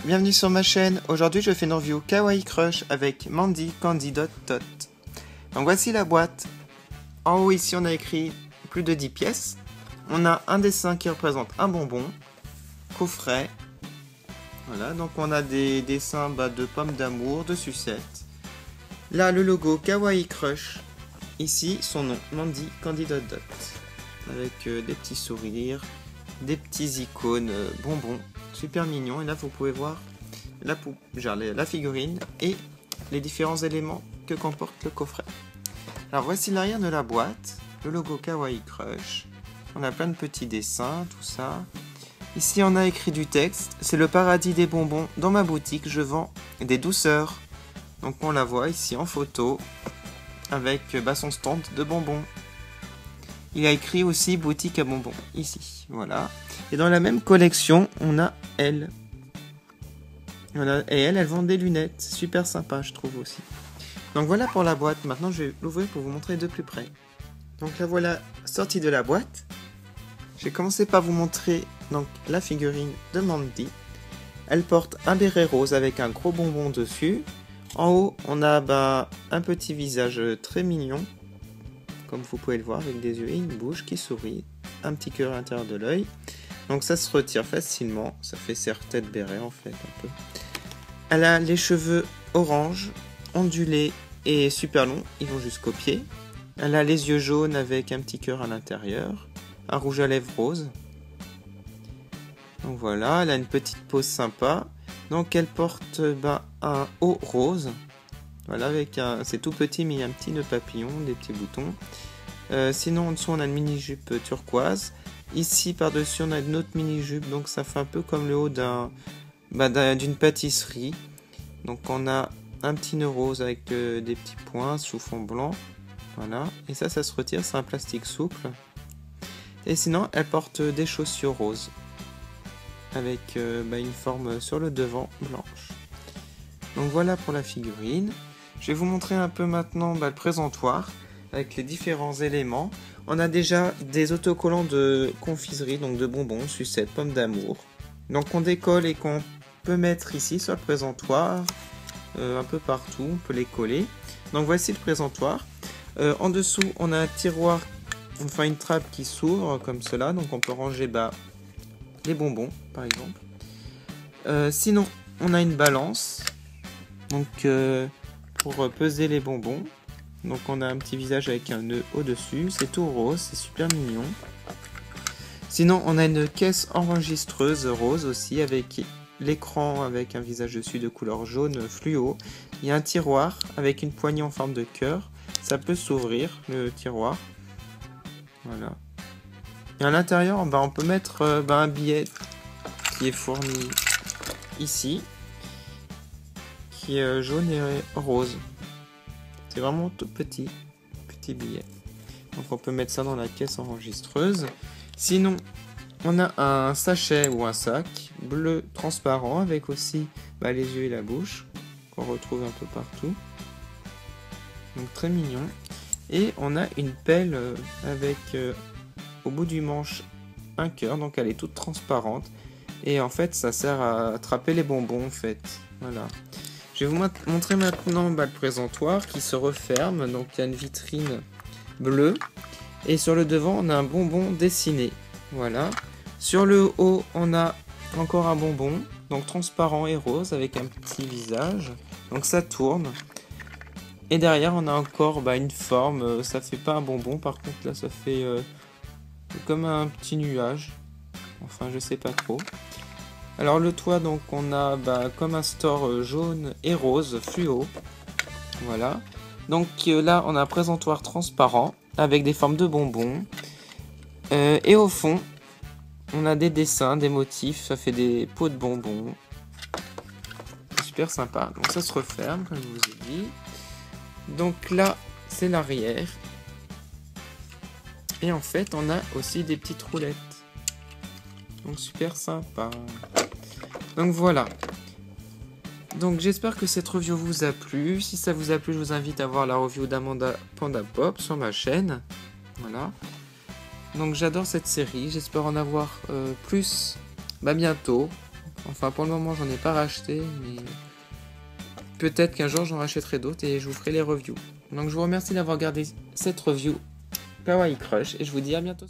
bienvenue sur ma chaîne. Aujourd'hui je fais une review Kawaii Crush avec Mandy Candy Dot Dot. Donc voici la boîte. En haut ici on a écrit plus de 10 pièces. On a un dessin qui représente un bonbon, coffret. Voilà, donc on a des dessins de pommes d'amour, de sucettes. Là le logo Kawaii Crush. Ici son nom, Mandy Candy Dot Dot. Avec des petits sourires, des petits icônes bonbons. Super mignon, et là vous pouvez voir la figurine et les différents éléments que comporte le coffret. Alors voici l'arrière de la boîte, le logo Kawaii Crush. On a plein de petits dessins, tout ça. Ici on a écrit du texte, c'est le paradis des bonbons. Dans ma boutique je vends des douceurs. Donc on la voit ici en photo avec son stand de bonbons. Il a écrit aussi boutique à bonbons, ici, voilà. Et dans la même collection, on a elle. Voilà. Et elle vend des lunettes, c'est super sympa, je trouve aussi. Donc voilà pour la boîte, maintenant je vais l'ouvrir pour vous montrer de plus près. Donc la voilà sortie de la boîte. Je vais commencer par vous montrer donc, la figurine de Mandy. Elle porte un béret rose avec un gros bonbon dessus. En haut, on a un petit visage très mignon. Comme vous pouvez le voir, avec des yeux et une bouche qui sourit, un petit cœur à l'intérieur de l'œil. Donc ça se retire facilement, ça fait serre-tête béret en fait un peu. Elle a les cheveux orange, ondulés et super longs, ils vont jusqu'aux pieds. Elle a les yeux jaunes avec un petit cœur à l'intérieur, un rouge à lèvres rose. Donc voilà, elle a une petite pose sympa. Donc elle porte un haut rose. Voilà, c'est tout petit mais il y a un petit nœud papillon, des petits boutons. Sinon en dessous on a une mini-jupe turquoise. Ici par-dessus on a une autre mini-jupe, donc ça fait un peu comme le haut d'une pâtisserie. Donc on a un petit nœud rose avec des petits points sous fond blanc. Voilà, et ça se retire, c'est un plastique souple. Et sinon elle porte des chaussures roses. Avec une forme sur le devant blanche. Donc voilà pour la figurine. Je vais vous montrer un peu maintenant le présentoir avec les différents éléments. On a déjà des autocollants de confiserie, donc de bonbons, sucettes, pommes d'amour. Donc on décolle et qu'on peut mettre ici sur le présentoir, un peu partout, on peut les coller. Donc voici le présentoir. En dessous on a un tiroir, enfin une trappe qui s'ouvre comme cela, donc on peut ranger les bonbons par exemple. Sinon on a une balance. Donc pour peser les bonbons, donc on a un petit visage avec un nœud au dessus, c'est tout rose, c'est super mignon. Sinon on a une caisse enregistreuse rose aussi avec l'écran avec un visage dessus de couleur jaune fluo. Il y a un tiroir avec une poignée en forme de cœur, ça peut s'ouvrir le tiroir. Voilà. Et à l'intérieur on peut mettre un billet qui est fourni ici. Qui est jaune et rose. C'est vraiment tout petit billet. Donc on peut mettre ça dans la caisse enregistreuse. Sinon, on a un sachet ou un sac bleu transparent avec aussi les yeux et la bouche qu'on retrouve un peu partout. Donc très mignon. Et on a une pelle avec au bout du manche un cœur. Donc elle est toute transparente. Et en fait, ça sert à attraper les bonbons en fait. Voilà. Je vais vous montrer maintenant le présentoir qui se referme. Donc il y a une vitrine bleue. Et sur le devant, on a un bonbon dessiné. Voilà. Sur le haut, on a encore un bonbon. Donc transparent et rose avec un petit visage. Donc ça tourne. Et derrière, on a encore une forme. Ça fait pas un bonbon. Par contre, là, ça fait comme un petit nuage. Enfin, je sais pas trop. Alors le toit, donc on a comme un store jaune et rose fluo. Voilà. Donc là on a un présentoir transparent avec des formes de bonbons. Et au fond on a des dessins, des motifs, ça fait des pots de bonbons. C'est super sympa. Donc ça se referme comme je vous ai dit. Donc là c'est l'arrière. Et en fait on a aussi des petites roulettes. Donc super sympa. Donc voilà. Donc j'espère que cette review vous a plu. Si ça vous a plu, je vous invite à voir la review d'Amanda Panda Pop sur ma chaîne. Voilà. Donc j'adore cette série. J'espère en avoir plus bientôt. Enfin, pour le moment, j'en ai pas racheté, mais peut-être qu'un jour, j'en rachèterai d'autres et je vous ferai les reviews. Donc, je vous remercie d'avoir regardé cette review Kawaii Crush et je vous dis à bientôt.